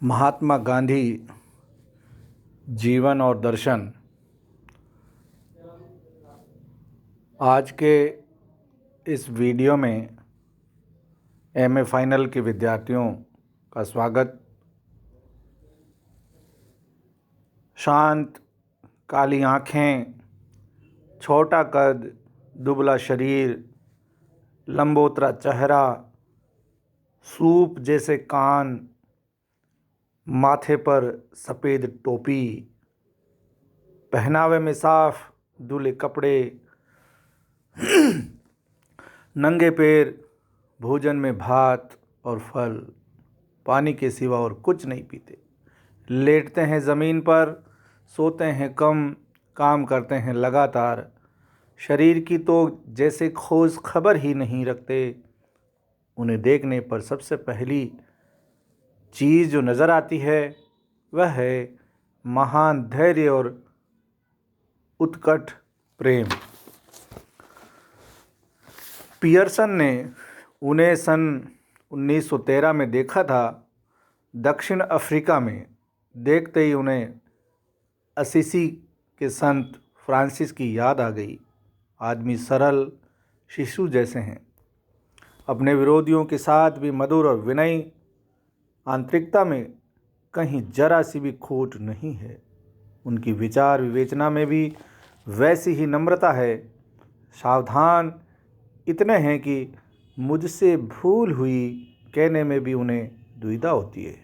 महात्मा गांधी जीवन और दर्शन। आज के इस वीडियो में एमए फाइनल के विद्यार्थियों का स्वागत। शांत, काली आँखें, छोटा कद, दुबला शरीर, लंबोतरा चेहरा, सूप जैसे कान, माथे पर सफ़ेद टोपी, पहनावे में साफ धुले कपड़े, नंगे पैर, भोजन में भात और फल, पानी के सिवा और कुछ नहीं पीते, लेटते हैं ज़मीन पर, सोते हैं कम, काम करते हैं लगातार, शरीर की तो जैसे खोज खबर ही नहीं रखते। उन्हें देखने पर सबसे पहली चीज़ जो नज़र आती है वह है महान धैर्य और उत्कट प्रेम। पियर्सन ने उन्हें सन 1913 में देखा था। दक्षिण अफ्रीका में देखते ही उन्हें असीसी के संत फ्रांसिस की याद आ गई। आदमी सरल शिशु जैसे हैं, अपने विरोधियों के साथ भी मधुर और विनयी, आंतरिकता में कहीं जरा सी भी खोट नहीं है। उनकी विचार विवेचना में भी वैसी ही नम्रता है। सावधान इतने हैं कि मुझसे भूल हुई कहने में भी उन्हें दुविधा होती है।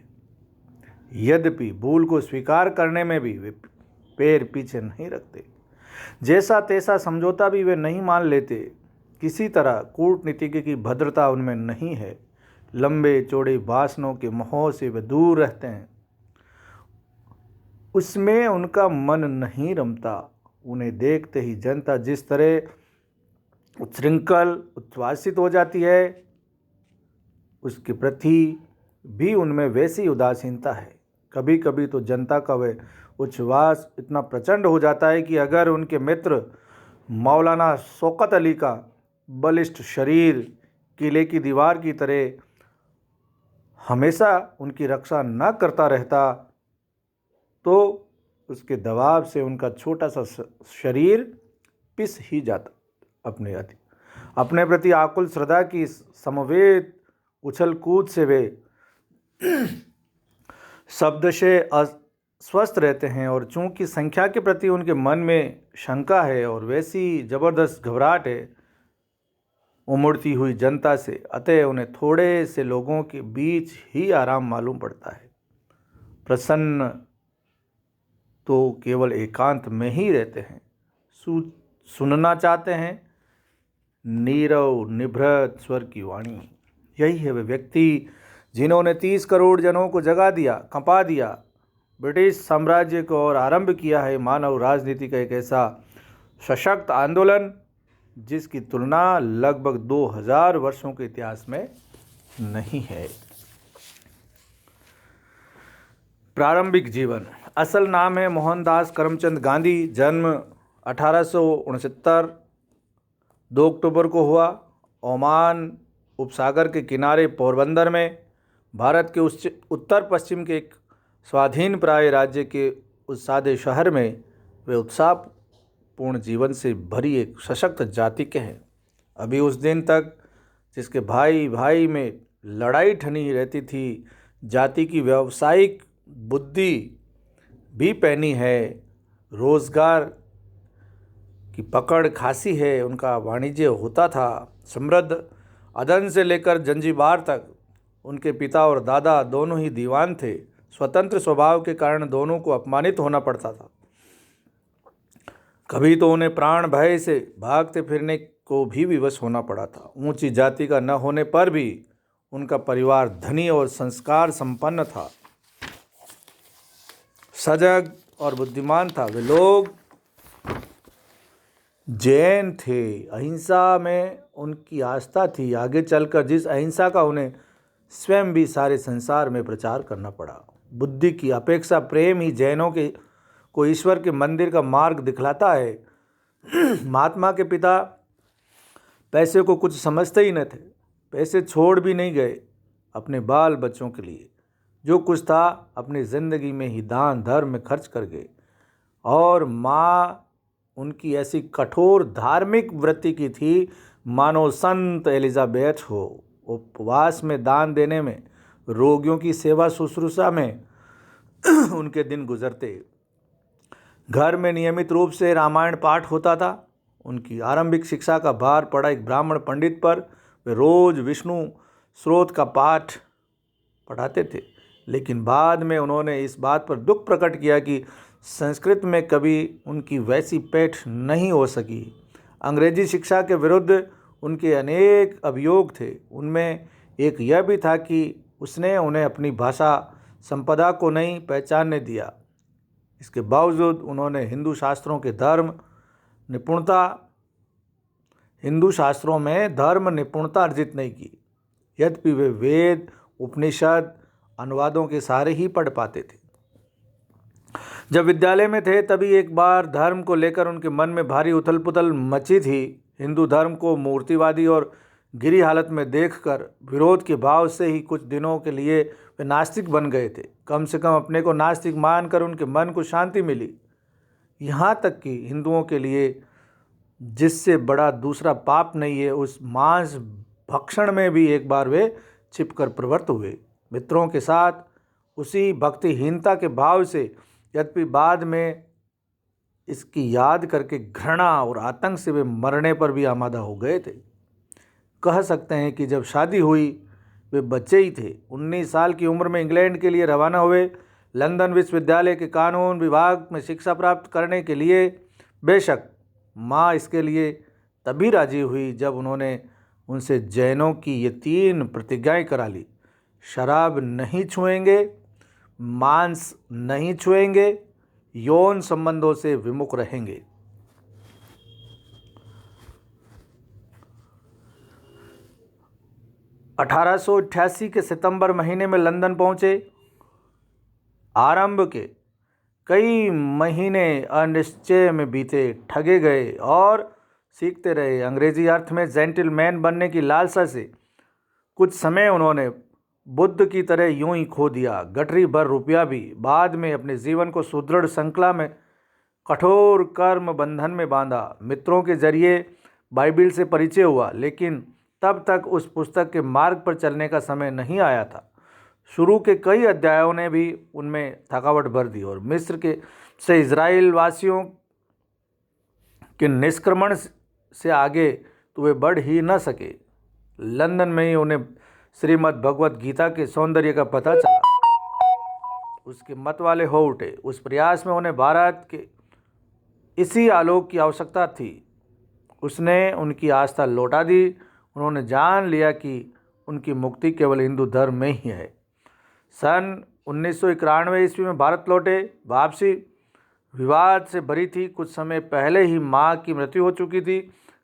यद्यपि भूल को स्वीकार करने में भी वे पैर पीछे नहीं रखते। जैसा तैसा समझौता भी वे नहीं मान लेते। किसी तरह कूटनीतिज्ञ की भद्रता उनमें नहीं है। लंबे चौड़े भाषणों के मोह से वे दूर रहते हैं। उसमें उनका मन नहीं रमता। उन्हें देखते ही जनता जिस तरह उच्छृंखल उच्छ्वासित हो जाती है, उसके प्रति भी उनमें वैसी उदासीनता है। कभी कभी तो जनता का वह उच्छ्वास इतना प्रचंड हो जाता है कि अगर उनके मित्र मौलाना शौकत अली का बलिष्ठ शरीर किले की दीवार की तरह हमेशा उनकी रक्षा न करता रहता तो उसके दबाव से उनका छोटा सा शरीर पिस ही जाता। अपने प्रति आकुल श्रद्धा की समवेत उछल कूद से वे शब्द से अस्वस्थ रहते हैं। और चूंकि संख्या के प्रति उनके मन में शंका है और वैसी जबरदस्त घबराहट है उमड़ती हुई जनता से, अतः उन्हें थोड़े से लोगों के बीच ही आराम मालूम पड़ता है। प्रसन्न तो केवल एकांत में ही रहते हैं। सुनना चाहते हैं नीरव निभृत स्वर की वाणी। यही है वे व्यक्ति जिन्होंने 30 करोड़ जनों को जगा दिया, कंपा दिया, ब्रिटिश साम्राज्य को और आरंभ किया है मानव राजनीति का एक ऐसा सशक्त आंदोलन जिसकी तुलना लगभग 2000 वर्षों के इतिहास में नहीं है। प्रारंभिक जीवन। असल नाम है मोहनदास करमचंद गांधी। जन्म 1869 2 अक्टूबर को हुआ। ओमान उपसागर के किनारे पोरबंदर में भारत के उत्तर पश्चिम के एक स्वाधीन प्राय राज्य के उस सादे शहर में वे उत्साहपूर्ण जीवन से भरी एक सशक्त जाति के हैं। अभी उस दिन तक जिसके भाई भाई में लड़ाई ठनी रहती थी, जाति की व्यावसायिक बुद्धि भी पैनी है, रोजगार की पकड़ खासी है, उनका वाणिज्य होता था समृद्ध। अदन से लेकर जंजीबार तक उनके पिता और दादा दोनों ही दीवान थे। स्वतंत्र स्वभाव के कारण दोनों को अपमानित होना पड़ता था। कभी तो उन्हें प्राण भय से भागते फिरने को भी विवश होना पड़ा था। ऊंची जाति का न होने पर भी उनका परिवार धनी और संस्कार संपन्न था, सजग और बुद्धिमान था। वे लोग जैन थे। अहिंसा में उनकी आस्था थी। आगे चलकर जिस अहिंसा का उन्हें स्वयं भी सारे संसार में प्रचार करना पड़ा। बुद्धि की अपेक्षा प्रेम ही जैनों के को ईश्वर के मंदिर का मार्ग दिखलाता है। महात्मा के पिता पैसे को कुछ समझते ही न थे। पैसे छोड़ भी नहीं गए अपने बाल बच्चों के लिए। जो कुछ था अपनी ज़िंदगी में ही दान धर्म में खर्च कर गए। और माँ उनकी ऐसी कठोर धार्मिक वृत्ति की थी मानो संत एलिजाबेथ हो। उपवास में, दान देने में, रोगियों की सेवा शुश्रूषा में उनके दिन गुजरते। घर में नियमित रूप से रामायण पाठ होता था। उनकी आरंभिक शिक्षा का भार पड़ा एक ब्राह्मण पंडित पर। वे रोज विष्णु स्रोत का पाठ पढ़ाते थे, लेकिन बाद में उन्होंने इस बात पर दुख प्रकट किया कि संस्कृत में कभी उनकी वैसी पैठ नहीं हो सकी। अंग्रेजी शिक्षा के विरुद्ध उनके अनेक अभियोग थे। उनमें एक यह भी था कि उसने उन्हें अपनी भाषा संपदा को नहीं पहचानने दिया। इसके बावजूद उन्होंने हिंदू शास्त्रों में धर्म निपुणता अर्जित नहीं की। यद्यपि वे वेद, उपनिषद, अनुवादों के सहारे ही पढ़ पाते थे। जब विद्यालय में थे तभी एक बार धर्म को लेकर उनके मन में भारी उथल पुथल मची थी। हिंदू धर्म को मूर्तिवादी और गिरी हालत में देखकर विरोध के भाव से ही कुछ दिनों के लिए वे नास्तिक बन गए थे। कम से कम अपने को नास्तिक मानकर उनके मन को शांति मिली। यहाँ तक कि हिंदुओं के लिए जिससे बड़ा दूसरा पाप नहीं है, उस मांस भक्षण में भी एक बार वे छिपकर प्रवृत्त हुए। मित्रों के साथ उसी भक्तिहीनता के भाव से, यद्यपि बाद में इसकी याद करके घृणा और आतंक से वे मरने पर भी आमादा हो गए थे। कह सकते हैं कि जब शादी हुई वे बच्चे ही थे। 19 साल की उम्र में इंग्लैंड के लिए रवाना हुए। लंदन विश्वविद्यालय के कानून विभाग में शिक्षा प्राप्त करने के लिए। बेशक माँ इसके लिए तभी राजी हुई जब उन्होंने उनसे जैनों की ये 3 प्रतिज्ञाएं करा ली। शराब नहीं छुएंगे, मांस नहीं छुएंगे, यौन संबंधों से विमुख रहेंगे। अठारह के सितंबर महीने में लंदन पहुंचे। आरंभ के कई महीने अनिश्चय में बीते, ठगे गए और सीखते रहे। अंग्रेजी अर्थ में जेंटलमैन बनने की लालसा से कुछ समय उन्होंने बुद्ध की तरह यूं ही खो दिया। गठरी भर रुपया भी। बाद में अपने जीवन को सुदृढ़ श्रृंखला में कठोर कर्म बंधन में बांधा। मित्रों के जरिए बाइबिल से परिचय हुआ, लेकिन तब तक उस पुस्तक के मार्ग पर चलने का समय नहीं आया था। शुरू के कई अध्यायों ने भी उनमें थकावट भर दी और मिस्र से इजराइल वासियों के निष्क्रमण से आगे तो वे बढ़ ही न सके। लंदन में ही उन्हें श्रीमद् भगवत गीता के सौंदर्य का पता चला। उसके मत वाले हो उठे। उस प्रयास में उन्हें भारत के इसी आलोक की आवश्यकता थी। उसने उनकी आस्था लौटा दी। उन्होंने जान लिया कि उनकी मुक्ति केवल हिंदू धर्म में ही है। सन 1991 ईस्वी में भारत लौटे। वापसी विवाद से भरी थी। कुछ समय पहले ही माँ की मृत्यु हो चुकी थी।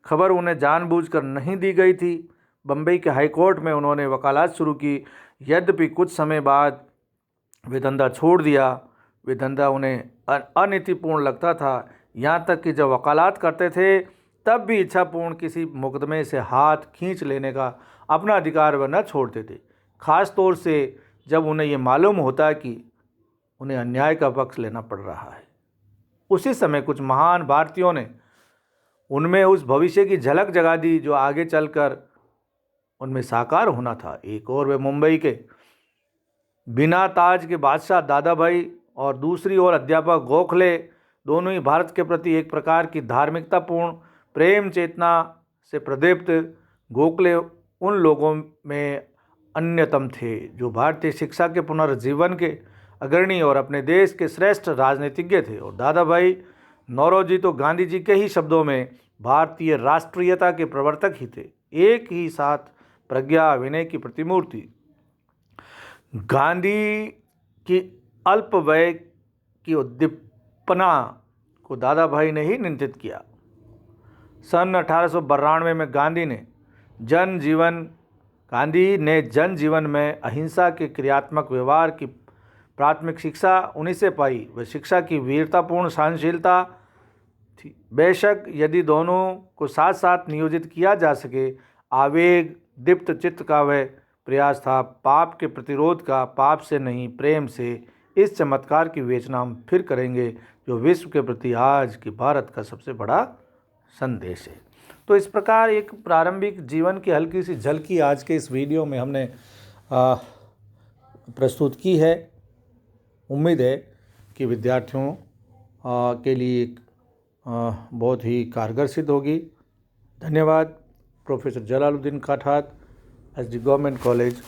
खबर उन्हें जानबूझकर नहीं दी गई थी। बम्बई के हाईकोर्ट में उन्होंने वकालत शुरू की। यद्यपि कुछ समय बाद वे धंधा छोड़ दिया। वे धंधा उन्हें अनीतिपूर्ण लगता था। यहाँ तक कि जब वकालत करते थे तब भी इच्छापूर्ण किसी मुकदमे से हाथ खींच लेने का अपना अधिकार वह न छोड़ते थे, खास तौर से जब उन्हें ये मालूम होता कि उन्हें अन्याय का पक्ष लेना पड़ रहा है। उसी समय कुछ महान भारतीयों ने उनमें उस भविष्य की झलक जगा दी जो आगे चलकर उनमें साकार होना था। एक और वे मुंबई के बिना ताज के बादशाह दादा भाई और दूसरी ओर अध्यापक गोखले, दोनों ही भारत के प्रति एक प्रकार की धार्मिकतापूर्ण प्रेम चेतना से प्रदीप्त। गोखले उन लोगों में अन्यतम थे जो भारतीय शिक्षा के पुनर्जीवन के अग्रणी और अपने देश के श्रेष्ठ राजनीतिज्ञ थे। और दादा भाई नौरोजी तो गांधी जी के ही शब्दों में भारतीय राष्ट्रीयता के प्रवर्तक ही थे। एक ही साथ प्रज्ञा विनय की प्रतिमूर्ति। गांधी की अल्प वय की उद्दीपना को दादा भाई ने ही नियंत्रित किया। सन 1892 में गांधी ने जनजीवन में अहिंसा के क्रियात्मक व्यवहार की प्राथमिक शिक्षा उन्हीं से पाई। वह शिक्षा की वीरतापूर्ण सहनशीलता थी। बेशक यदि दोनों को साथ साथ नियोजित किया जा सके, आवेग दीप्त चित्त का वह प्रयास था पाप के प्रतिरोध का, पाप से नहीं प्रेम से। इस चमत्कार की विवेचना हम फिर करेंगे, जो विश्व के प्रति आज की भारत का सबसे बड़ा संदेश है। तो इस प्रकार एक प्रारंभिक जीवन की हल्की सी झलकी आज के इस वीडियो में हमने प्रस्तुत की है। उम्मीद है कि विद्यार्थियों के लिए एक बहुत ही कारगर सिद्ध होगी। धन्यवाद। Professor Jalaluddin Kathat, SD government college,